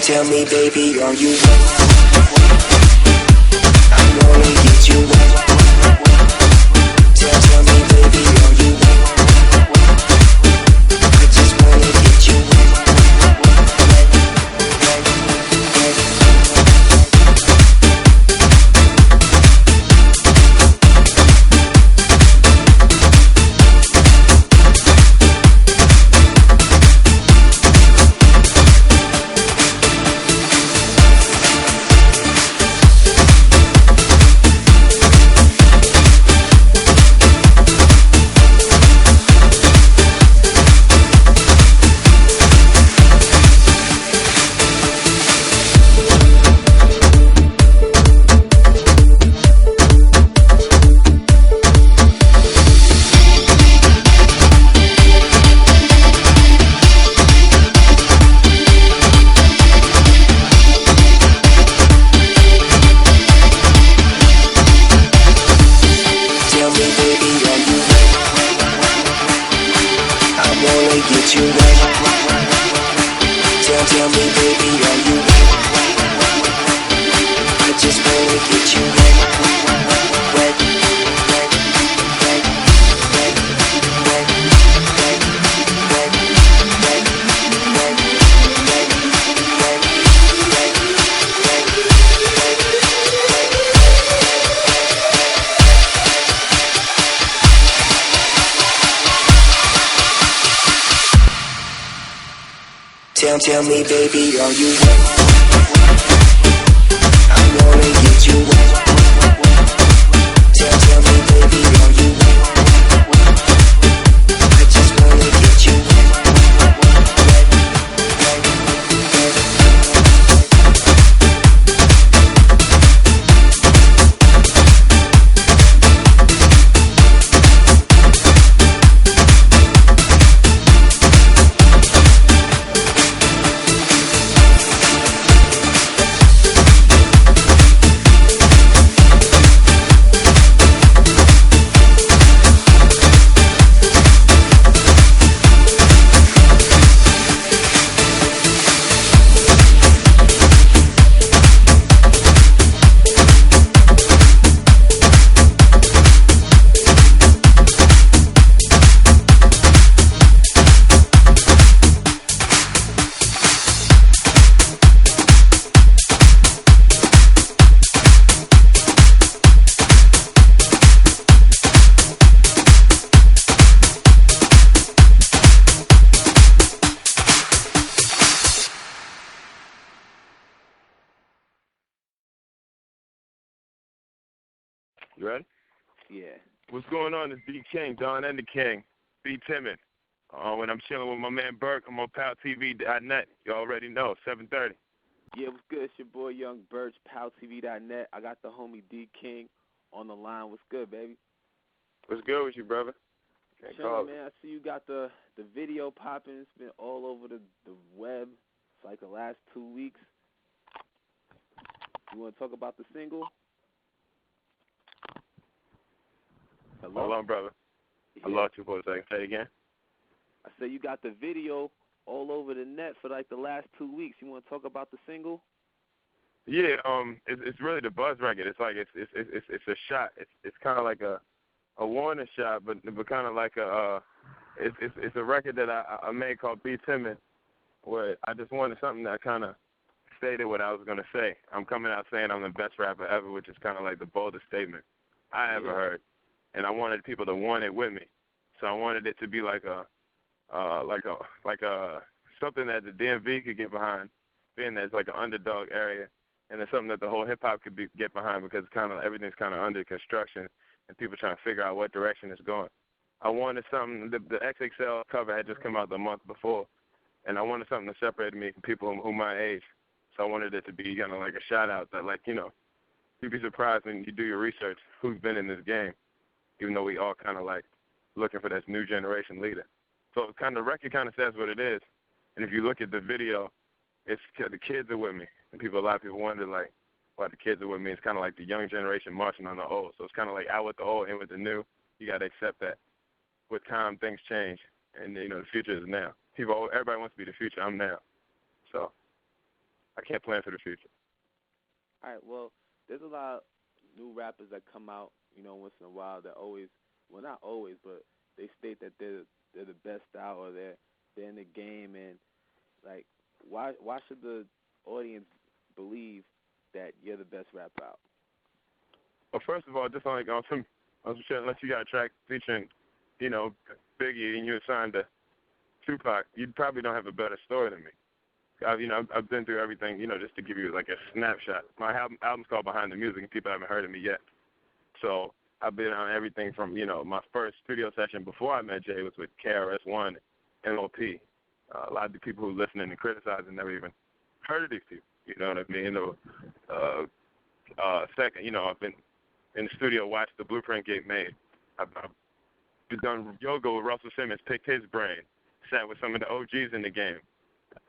Tell me, baby, are you wet? I wanna get you wet. Tell me, baby, are you wet? I just wanna get you wet. Tell me, baby, are you wet? I wanna get you wet. Tell me, baby, are you wet? I just wanna get you wet. You ready? Yeah. What's going on? It's D King, Don and the King. Be timid. When I'm chilling with my man Burke, I'm on PalTV.net. You already know, 7:30. Yeah, what's good? It's your boy Young Birch, PalTV.net. I got the homie D King on the line. What's good, baby? What's good with you, brother? Chilling, man. I see you got the video popping. It's been all over the web. It's like the last 2 weeks. You want to talk about the single? Hello? Hold on, brother. Yeah. I lost you for a second. Say it again. I said you got the video all over the net for like the last 2 weeks. You want to talk about the single? Yeah, it's really the buzz record. It's like it's a shot. It's kind of like a warning shot, but kind of like it's a record that I made called Be Timid, where I just wanted something that kind of stated what I was going to say. I'm coming out saying I'm the best rapper ever, which is kind of like the boldest statement I ever heard. And I wanted people to want it with me. So I wanted it to be like a something that the DMV could get behind, being that it's like an underdog area, and it's something that the whole hip hop could get behind because kind of everything's kind of under construction and people trying to figure out what direction it's going. I wanted something. The XXL cover had just come out the month before, and I wanted something that separated me from people who my age. So I wanted it to be kind of like a shout out that, like, you know, you'd be surprised when you do your research who's been in this game, even though we all kind of like looking for this new generation leader. So kind of the record kind of says what it is. And if you look at the video, it's the kids are with me. And a lot of people wonder, like, why the kids are with me. It's kind of like the young generation marching on the old. So it's kind of like out with the old, in with the new. You got to accept that. With time, things change. And, you know, the future is now. Everybody wants to be the future. I'm now. So I can't plan for the future. All right, well, there's a lot of new rappers that come out, you know, once in a while that always, well, not always, but they state that they're the best style or they're in the game. And, like, why should the audience believe that you're the best rapper out? Well, first of all, just like on some shit, unless you got a track featuring, you know, Biggie and you assigned to Tupac, you probably don't have a better story than me. I've been through everything, you know, just to give you like a snapshot. My album's called Behind the Music, and people haven't heard of me yet. So I've been on everything from, you know, my first studio session before I met Jay was with KRS-One, MOP. A lot of the people who listening and criticizing never even heard of these people. You know what I mean? Second, you know, I've been in the studio, watched the Blueprint get made. I've done yoga with Russell Simmons, picked his brain, sat with some of the OGs in the game,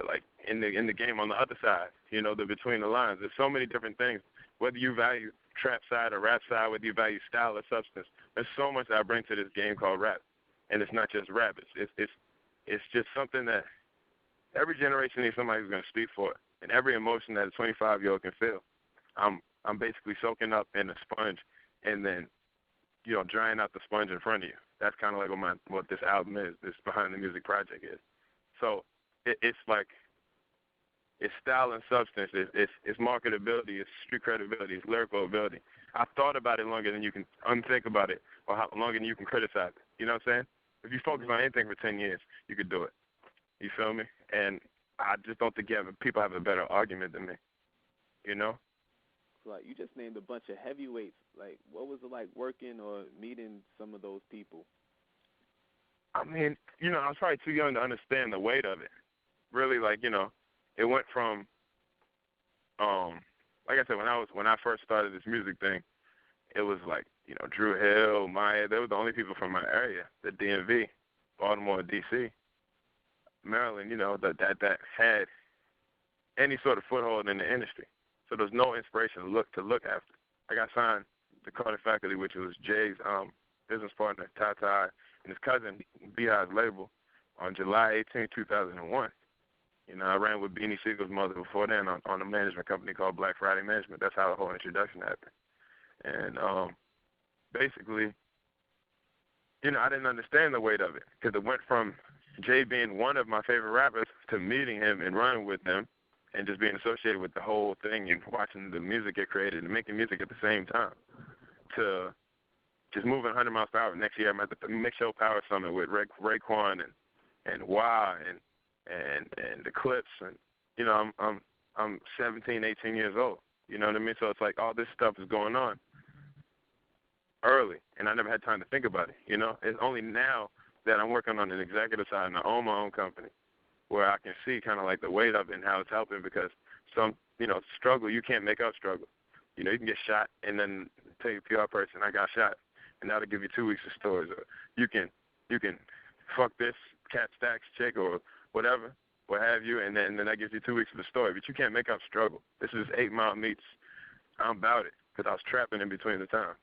like in the game on the other side, you know, the between the lines. There's so many different things. Whether you value trap side or rap side, whether you value style or substance, there's so much that I bring to this game called rap. And it's not just rap. It's just something that every generation needs somebody who's going to speak for it. And every emotion that a 25-year-old can feel, I'm basically soaking up in a sponge and then, you know, drying out the sponge in front of you. That's kind of like what this album is, this Behind the Music project is. So it's like, it's style and substance, it's marketability, it's street credibility, it's lyrical ability. I've thought about it longer than you can unthink about it, or longer than you can criticize it. You know what I'm saying? If you focus on anything for 10 years, you could do it. You feel me? And I just don't think people have a better argument than me. You know? Like, you just named a bunch of heavyweights. Like, what was it like working or meeting some of those people? I mean, you know, I was probably too young to understand the weight of it. Really, like, you know, it went from, like I said, when I first started this music thing, it was like, you know, Drew Hill, Maya, they were the only people from my area, the DMV, Baltimore, D.C., Maryland, you know, that had any sort of foothold in the industry. So there was no inspiration to look after. I got signed to Carter Faculty, which was Jay's business partner, Ty, and his cousin, B.I.'s label, on July 18, 2001. You know, I ran with Beanie Siegel's mother before then on a management company called Black Friday Management. That's how the whole introduction happened. And basically, you know, I didn't understand the weight of it because it went from Jay being one of my favorite rappers to meeting him and running with him and just being associated with the whole thing and watching the music get created and making music at the same time to just moving 100 miles per hour. Next year I'm at the Mix Show Power Summit with Raekwon and Wah and the Clips, and you know, I'm 17, 18 years old. You know what I mean? So it's like all this stuff is going on early, and I never had time to think about it. You know, it's only now that I'm working on an executive side and I own my own company where I can see kind of like the weight of it and how it's helping, because some, you know, struggle, you can't make up struggle. You know, you can get shot and then tell your PR person, I got shot, and that'll give you 2 weeks of stories. Or you can fuck this cat stacks chick or whatever, what have you, and then that gives you 2 weeks of the story. But you can't make up struggle. This is 8 Mile meets I'm about it, because I was trapping in between the time,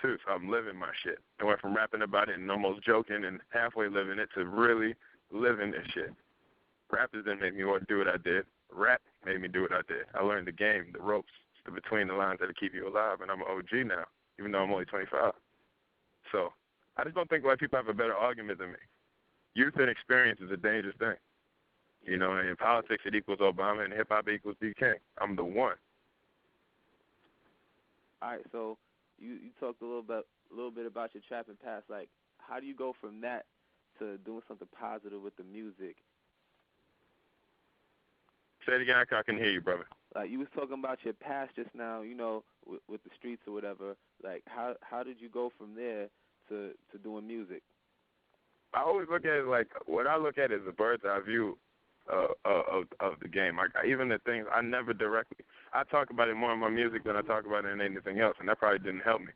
too. So I'm living my shit. I went from rapping about it and almost joking and halfway living it to really living this shit. Rappers didn't make me want to do what I did. Rap made me do what I did. I learned the game, the ropes, the between the lines that'll keep you alive, and I'm an OG now, even though I'm only 25. So I just don't think white people have a better argument than me. Youth and experience is a dangerous thing. You know, in politics it equals Obama, and hip-hop equals D. King. I'm the one. All right, so you talked a little bit about your trapping past. Like, how do you go from that to doing something positive with the music? Say it again. I can hear you, brother. Like, you was talking about your past just now, you know, with the streets or whatever. Like, how did you go from there to doing music? I always look at it like, what I look at is a bird's eye view of the game. Even the things I never directly, I talk about it more in my music than I talk about it in anything else, and that probably didn't help me,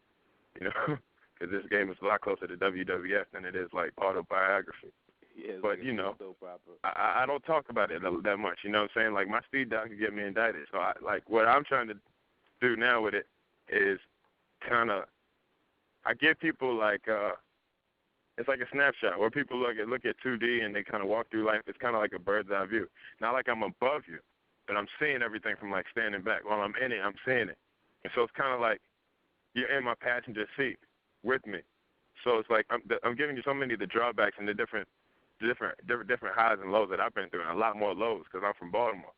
you know, because this game is a lot closer to WWF than it is like autobiography. Yeah, but like you know, I don't talk about it that much. You know what I'm saying? Like, my speed dial could get me indicted. So what I'm trying to do now with it is kind of, I give people like it's like a snapshot where people look at 2D and they kind of walk through life. It's kind of like a bird's eye view. Not like I'm above you, but I'm seeing everything from like standing back. While I'm in it, I'm seeing it. And so it's kind of like you're in my passenger seat with me. So it's like I'm giving you so many of the drawbacks and the different highs and lows that I've been through, and a lot more lows because I'm from Baltimore.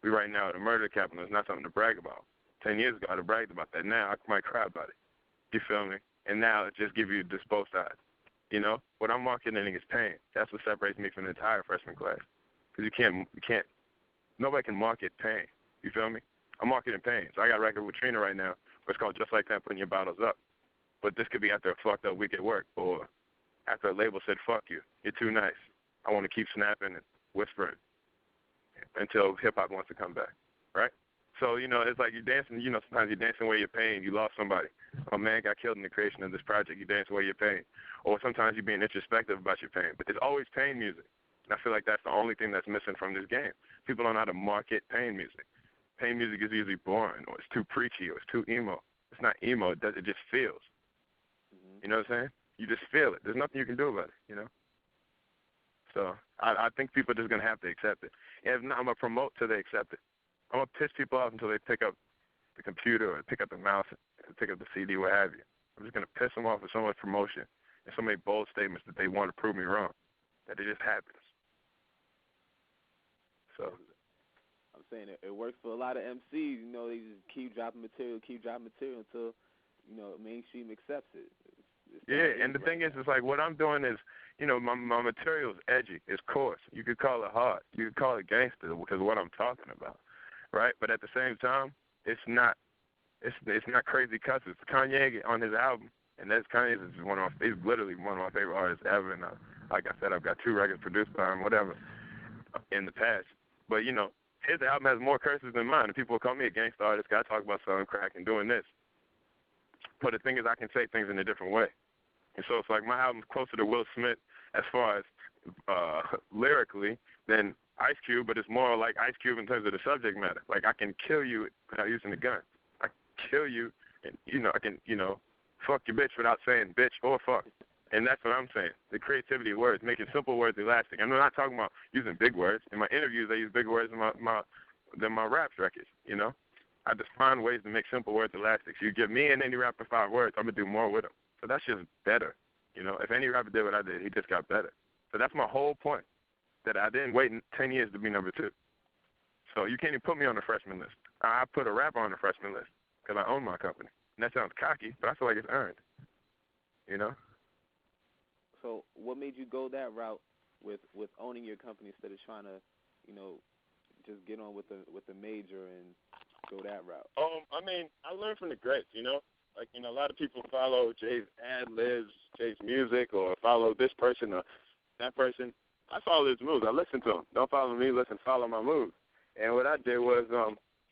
We right now at the murder capital. It's not something to brag about. 10 years ago, I'd have bragged about that. Now I might cry about it. You feel me? And now it just gives you just both sides. You know, what I'm marketing is pain. That's what separates me from the entire freshman class. Because nobody can market pain. You feel me? I'm marketing pain. So I got a record with Trina right now where it's called Just Like That, Putting Your Bottles Up. But this could be after a fucked up week at work, or after a label said, fuck you, you're too nice. I want to keep snapping and whispering until hip-hop wants to come back, right? So, you know, it's like you're dancing, you know, sometimes you're dancing away your pain. You lost somebody. A man got killed in the creation of this project. You dance away your pain. Or sometimes you're being introspective about your pain. But it's always pain music. And I feel like that's the only thing that's missing from this game. People don't know how to market pain music. Pain music is usually boring, or it's too preachy, or it's too emo. It's not emo. It just feels. Mm-hmm. You know what I'm saying? You just feel it. There's nothing you can do about it, you know? So I think people are just going to have to accept it. And if not, I'm going to promote till they accept it. I'm going to piss people off until they pick up the computer or pick up the mouse and pick up the CD, what have you. I'm just going to piss them off with so much promotion and so many bold statements that they want to prove me wrong, that it just happens. So I'm saying it works for a lot of MCs. You know, they just keep dropping material until, you know, mainstream accepts it. Yeah, and the thing is, it's like what I'm doing is, you know, my material is edgy, it's coarse. You could call it hard. You could call it gangster because of what I'm talking about, right? But at the same time, it's not crazy cuss. It's Kanye on his album, and that's Kanye is he's literally one of my favorite artists ever. And like I said, I've got 2 records produced by him, whatever, in the past. But you know, his album has more curses than mine, and people call me a gangster artist. I talk about selling crack and doing this. But the thing is, I can say things in a different way. And so it's like my album's closer to Will Smith as far as lyrically than Ice Cube, but it's more like Ice Cube in terms of the subject matter. Like, I can kill you without using a gun. I can kill you, and, you know, I can, you know, fuck your bitch without saying bitch or fuck. And that's what I'm saying. The creativity of words, making simple words elastic. I'm not talking about using big words. In my interviews, I use bigger words than my rap records, you know. I just find ways to make simple words elastic. So you give me and any rapper 5 words, I'm going to do more with them. So that's just better. You know, if any rapper did what I did, he just got better. So that's my whole point, that I didn't wait 10 years to be number 2. So you can't even put me on the freshman list. I put a rapper on the freshman list because I own my company. And that sounds cocky, but I feel like it's earned, you know? So what made you go that route with owning your company instead of trying to, you know, just get on with the major and go that route? I mean, I learned from the greats, you know? Like, you know, a lot of people follow Jay's ad-libs, Jay's music, or follow this person or that person. I follow his moves. I listen to him. Don't follow me. Follow my moves. And what I did was,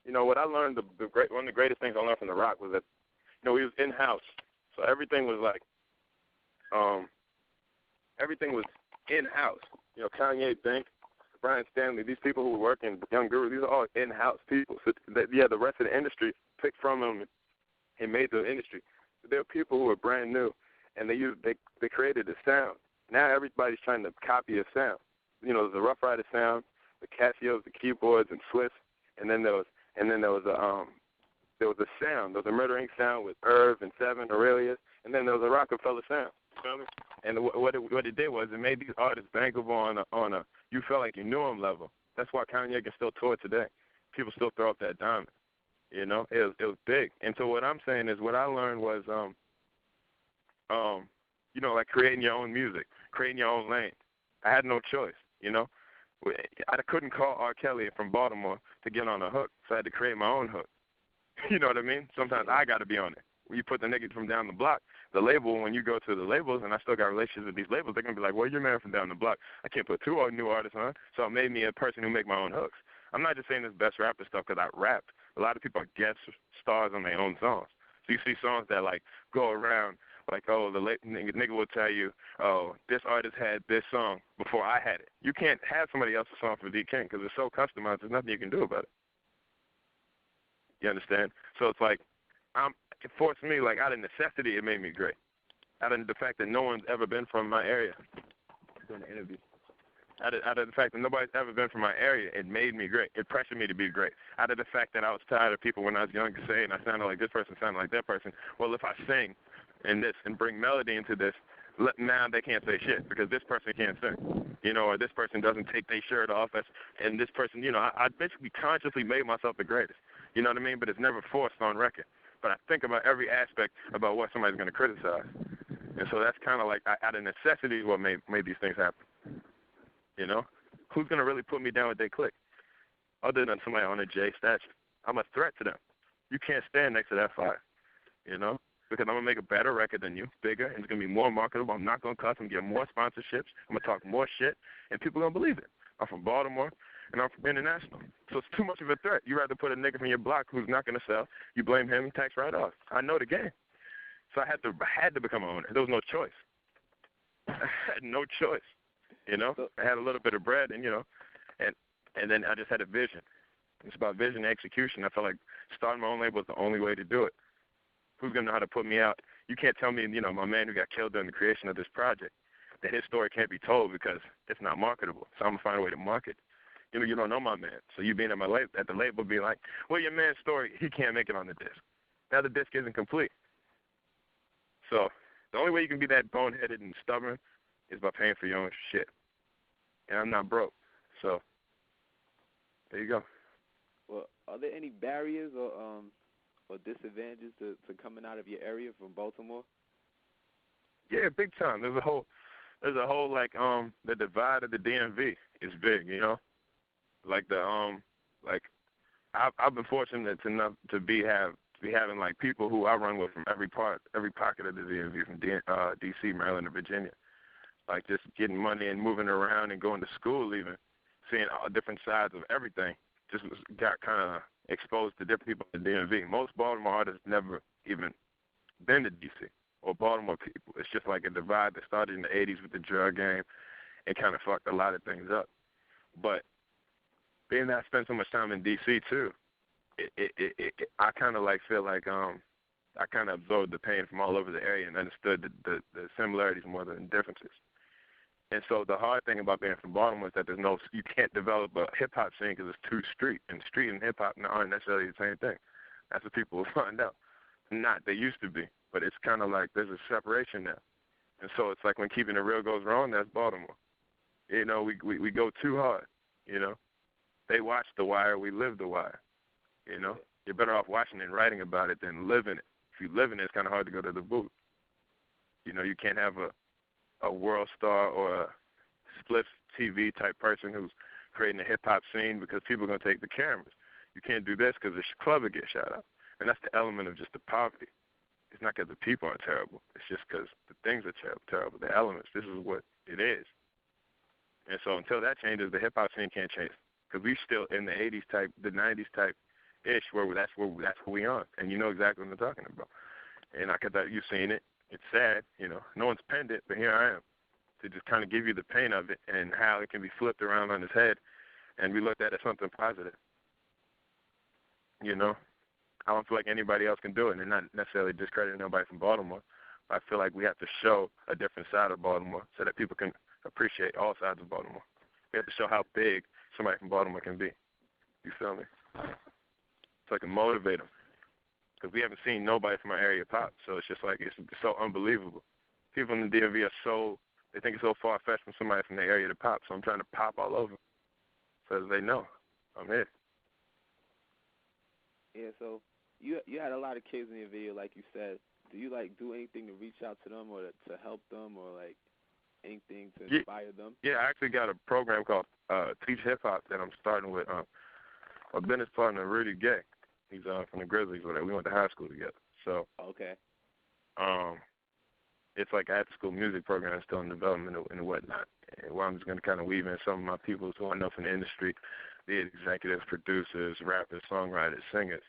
you know, what I learned, one of the greatest things I learned from The Rock was that, you know, we was in-house. So everything was like, everything was in-house. You know, Kanye, Bank, Brian Stanley, these people who were working, Young Guru, these are all in-house people. So, the rest of the industry picked from them and made the industry. So there are people who are brand new, and they created a sound. Now everybody's trying to copy a sound. You know, there's a Rough Rider sound, the Casios, the keyboards, and Swiss, and then there was a sound. There was a Murder Inc. sound with Irv and Seven, Aurelius, and then there was a Rockefeller sound. You feel me? And what it did was it made these artists bankable on a you felt like you knew them level. That's why Kanye can still tour today. People still throw up that diamond. You know, it was big. And so what I'm saying is, what I learned was, you know, like creating your own music, creating your own lane. I had no choice. You know, I couldn't call R. Kelly from Baltimore to get on a hook, so I had to create my own hook. You know what I mean? Sometimes I got to be on it. When you put the nigga from down the block, the label, when you go to the labels, and I still got relationships with these labels, they're going to be like, well, you're man from down the block. I can't put two new artists on. So it made me a person who make my own hooks. I'm not just saying this best rapper stuff because I rapped. A lot of people are guest stars on their own songs. So you see songs that, like, go around, like, oh, the nigga will tell you, oh, this artist had this song before I had it. You can't have somebody else's song for D. King because it's so customized, there's nothing you can do about it. You understand? So it's like, it forced me, like, out of necessity, it made me great. Out of the fact that no one's ever been from my area. Doing an interview. Out of the fact that nobody's ever been from my area, it made me great. It pressured me to be great. Out of the fact that I was tired of people when I was young saying I sounded like this person, sounded like that person. Well, if I sing in this and bring melody into this, now they can't say shit because this person can't sing, you know, or this person doesn't take their shirt off, and this person, you know, I basically consciously made myself the greatest. You know what I mean? But it's never forced on record. But I think about every aspect about what somebody's going to criticize. And so that's kind of like, out of necessity, what made these things happen. You know? Who's going to really put me down with their clique? Other than somebody on a J stature. I'm a threat to them. You can't stand next to that fire. You know? Because I'm going to make a better record than you, bigger, and it's going to be more marketable. I'm not going to cuss. I'm going to get more sponsorships. I'm going to talk more shit, and people are going to believe it. I'm from Baltimore, and I'm from International. So it's too much of a threat. You rather put a nigga from your block who's not going to sell, you blame him, tax write-off. I know the game. So I had to become an owner. There was no choice. I had no choice. You know? I had a little bit of bread, and, you know, and then I just had a vision. It's about vision and execution. I felt like starting my own label was the only way to do it. Who's going to know how to put me out? You can't tell me, you know, my man who got killed during the creation of this project, that his story can't be told because it's not marketable. So I'm going to find a way to market. You know, you don't know my man. So you being at the label be like, well, your man's story, he can't make it on the disc. Now the disc isn't complete. So the only way you can be that boneheaded and stubborn is by paying for your own shit. And I'm not broke. So there you go. Well, are there any barriers or disadvantages to coming out of your area from Baltimore? Yeah, big time. There's a whole like the divide of the DMV is big, you know. Like I've been fortunate enough to be having like people who I run with from every pocket of the DMV, from DC, Maryland, and Virginia. Like just getting money and moving around and going to school, even seeing all different sides of everything. Just got kind of exposed to different people in the DMV. Most Baltimore artists never even been to DC or Baltimore people. It's just like a divide that started in the 80s with the drug game and kind of fucked a lot of things up. But being that I spent so much time in DC too, I kind of like feel like I kind of absorbed the pain from all over the area and understood the similarities more than the differences. And so the hard thing about being from Baltimore is that you can't develop a hip-hop scene because it's too street. And street and hip-hop aren't necessarily the same thing. That's what people will find out. Not, they used to be. But it's kind of like there's a separation now. And so it's like when Keeping It Real goes wrong, that's Baltimore. You know, we go too hard, you know. They watch The Wire, we live The Wire, you know. You're better off watching it and writing about it than living it. If you live in it, it's kind of hard to go to the booth. You know, you can't have a world star or a split TV type person who's creating a hip-hop scene because people are going to take the cameras. You can't do this because the club will get shot up. And that's the element of just the poverty. It's not because the people are terrible. It's just because the things are terrible, the elements. This is what it is. And so until that changes, the hip-hop scene can't change. Because we still in the 80s type, the 90s type-ish, where that's where we on. And you know exactly what I'm talking about. And I could, you've seen it. It's sad, you know. No one's penned it, but here I am to just kind of give you the pain of it and how it can be flipped around on his head and be looked at as something positive. You know? I don't feel like anybody else can do it, and not necessarily discrediting nobody from Baltimore. I feel like we have to show a different side of Baltimore so that people can appreciate all sides of Baltimore. We have to show how big somebody from Baltimore can be. You feel me? So I can motivate them. Because we haven't seen nobody from our area pop, so it's just like it's so unbelievable. People in the DMV are they think it's so far-fetched from somebody from their area to pop, so I'm trying to pop all over. so that they know I'm here. Yeah, so you had a lot of kids in your video, like you said. Do you like do anything to reach out to them or to help them or like anything to inspire them? Yeah, I actually got a program called Teach Hip Hop that I'm starting with my business partner Rudy Gay. He's from the Grizzlies. Whatever. We went to high school together. So Okay. it's like an after-school music program still in development and whatnot. And where I'm just going to kind of weave in some of my people who I know from the industry, be it executives, producers, rappers, songwriters, singers,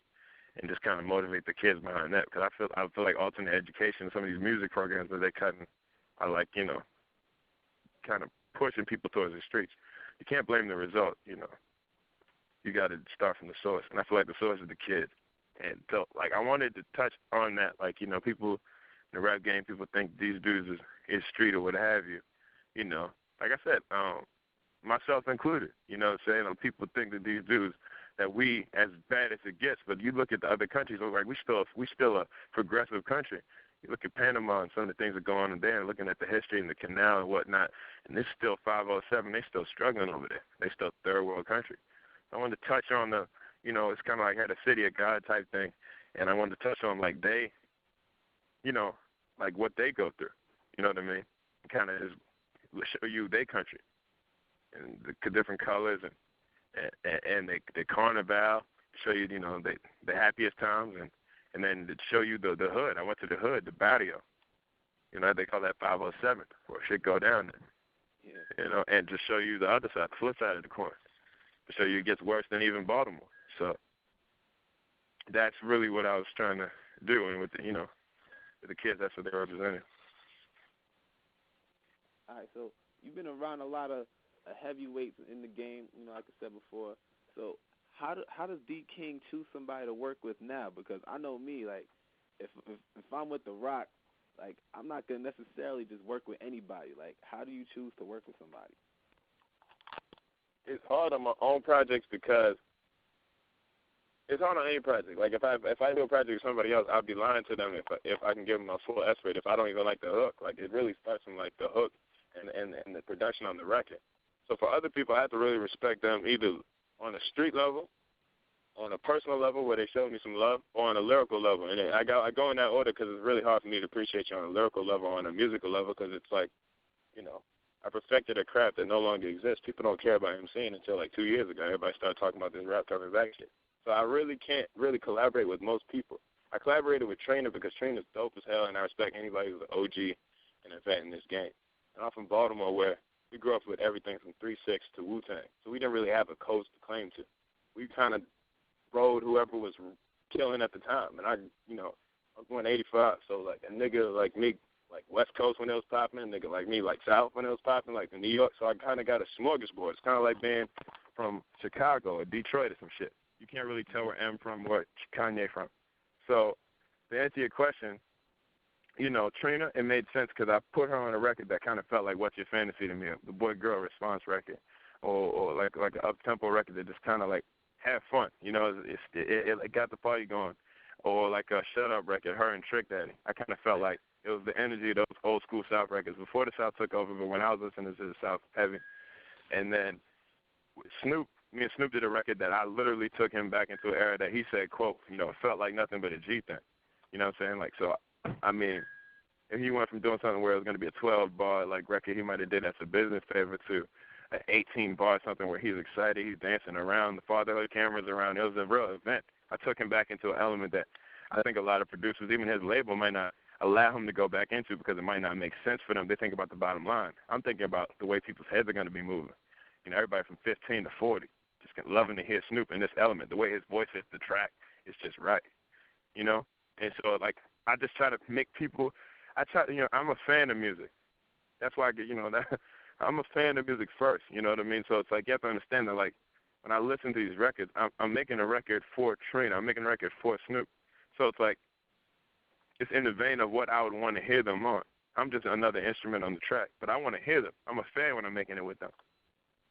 and just kind of motivate the kids behind that. Because I feel like alternate education, some of these music programs that they're cutting are like, you know, kind of pushing people towards the streets. You can't blame the result, you know. You got to start from the source. And I feel like the source is the kid. And so, like, I wanted to touch on that. Like, you know, people in the rap game, people think these dudes is street or what have you. You know, like I said, myself included, you know what I'm saying? People think that these dudes, that we as bad as it gets, but you look at the other countries, like we still a progressive country. You look at Panama and some of the things that go on there, and looking at the history and the canal and whatnot, and it's still 507. They still struggling over there. They still third world country. I wanted to touch on the, you know, it's kind of like had a city of God type thing, and I wanted to touch on like they, you know, like what they go through. You know what I mean? Kind of just show you their country and the different colors and the carnival, show you, you know, the happiest times, and then to show you the hood. I went to the hood, the barrio. You know, they call that 507, where shit go down there. Yeah. You know, and to show you the other side, the flip side of the coin. To show you it gets worse than even Baltimore. So that's really what I was trying to do, and with the, you know, with the kids, that's what they represented. All right, so you've been around a lot of heavyweights in the game, you know, like I said before. So how does D King choose somebody to work with now? Because I know me, like, if I'm with The Rock, like, I'm not gonna necessarily just work with anybody. Like, how do you choose to work with somebody? It's hard on my own projects because it's hard on any project. Like if I do a project with somebody else, I'll be lying to them if I can give them my full effort. If I don't even like the hook, like it really starts from like the hook and the production on the record. So for other people, I have to really respect them either on a street level, on a personal level where they show me some love, or on a lyrical level. And I go in that order because it's really hard for me to appreciate you on a lyrical level or on a musical level because it's like, you know, I perfected a craft that no longer exists. People don't care about MCing until like 2 years ago. Everybody started talking about this rap coming back shit. So I really can't really collaborate with most people. I collaborated with Trina because Trina's dope as hell, and I respect anybody who's an OG and a vet in this game. And I'm from Baltimore where we grew up with everything from 3-6 to Wu-Tang. So we didn't really have a coast to claim to. We kind of rode whoever was killing at the time. And I was born 85, so like a nigga like me, like West Coast when it was popping, a nigga like me, like South when it was popping, like in New York. So I kind of got a smorgasbord. It's kind of like being from Chicago or Detroit or some shit. You can't really tell where I'm from or Kanye from. So to answer your question, you know, Trina, it made sense because I put her on a record that kind of felt like What's Your Fantasy to me, the boy-girl response record, or like an up-tempo record that just kind of like have fun. You know, it got the party going. Or like a Shut Up record, her and Trick Daddy. I kind of felt like it was the energy of those old school South records before the South took over, but when I was listening to the South heavy. And then with Snoop, me and Snoop did a record that I literally took him back into an era that he said, quote, you know, it felt like nothing but a G thing. You know what I'm saying? Like, so, I mean, if he went from doing something where it was going to be a 12-bar like record he might have did as a business favor to an 18-bar something where he's excited, he's dancing around, the fatherhood cameras around. It was a real event. I took him back into an element that I think a lot of producers, even his label, might not allow him to go back into because it might not make sense for them. They think about the bottom line. I'm thinking about the way people's heads are going to be moving. You know, everybody from 15 to 40 just loving to hear Snoop in this element. The way his voice hits the track is just right, you know? And so, like, I just try to make people, I'm a fan of music. That's why I get, you know, that I'm a fan of music first, you know what I mean? So it's like you have to understand that, like, when I listen to these records, I'm making a record for Trina. I'm making a record for Snoop. So it's like, it's in the vein of what I would want to hear them on. I'm just another instrument on the track, but I want to hear them. I'm a fan when I'm making it with them.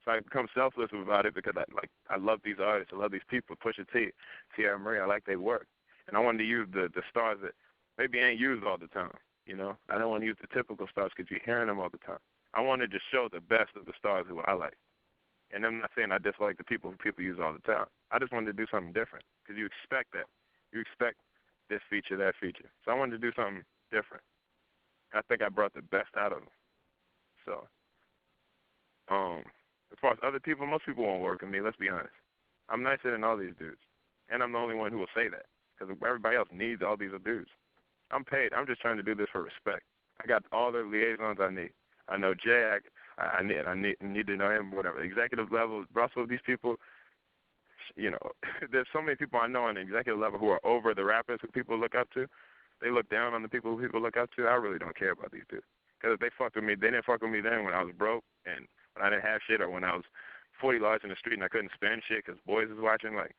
So I become selfless about it because I love these artists. I love these people. Pusha T, Tierra Marie, I like their work. And I wanted to use the stars that maybe ain't used all the time, you know. I don't want to use the typical stars because you're hearing them all the time. I wanted to show the best of the stars who I like. And I'm not saying I dislike the people who people use all the time. I just wanted to do something different because you expect that. You expect this feature, that feature. So I wanted to do something different. I think I brought the best out of them. So, as far as other people, most people won't work with me, let's be honest. I'm nicer than all these dudes. And I'm the only one who will say that because everybody else needs all these dudes. I'm paid. I'm just trying to do this for respect. I got all the liaisons I need. I know Jay. I need to know him, whatever. Executive level, Russell, these people, you know, there's so many people I know on the executive level who are over the rappers who people look up to. They look down on the people who people look up to. I really don't care about these dudes. Because if they fucked with me, they didn't fuck with me then when I was broke and when I didn't have shit or when I was 40 large in the street and I couldn't spend shit because boys was watching, like,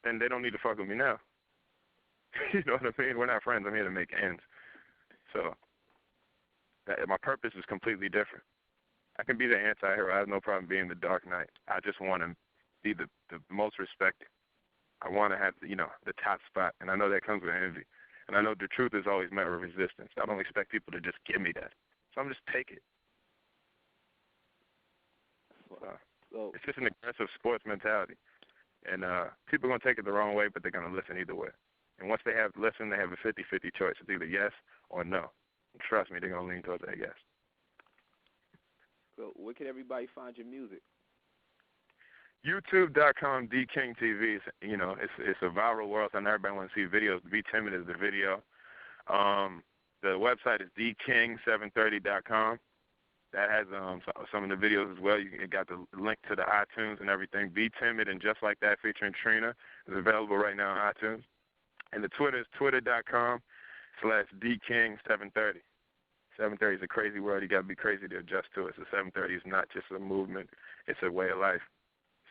then they don't need to fuck with me now. You know what I mean? We're not friends. I'm here to make ends. So my purpose is completely different. I can be the anti-hero. I have no problem being the Dark Knight. I just want to be the most respected. I want to have, the top spot, and I know that comes with envy. And I know the truth is always met with resistance. I don't expect people to just give me that. So I'm just take it. So it's just an aggressive sports mentality. And people are going to take it the wrong way, but they're going to listen either way. And once they have listened, they have a 50-50 choice. It's either yes or no. And trust me, they're going to lean towards that yes. So where can everybody find your music? YouTube.com, DKingTV. It's a viral world, so everybody wants to see videos. Be Timid is the video. The website is dking730.com. That has some of the videos as well. You got the link to the iTunes and everything. Be Timid and Just Like That featuring Trina is available right now on iTunes. And the Twitter is twitter.com/dking730. 730 is a crazy word. You got to be crazy to adjust to it. So 730 is not just a movement. It's a way of life.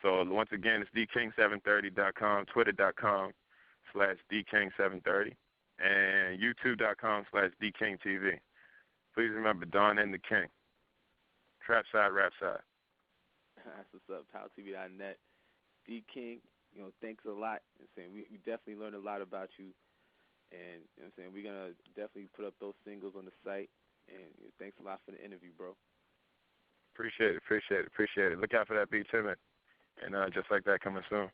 So once again, it's dking730.com, twitter.com/dking730, and youtube.com/dkingtv. Please remember, Don and the King. Trap side, rap side. That's what's up. PowerTV.net. D King, thanks a lot. We definitely learned a lot about you. And we're going to definitely put up those singles on the site. And thanks a lot for the interview, bro. Appreciate it. Look out for that Be Timid. And Just Like That coming soon.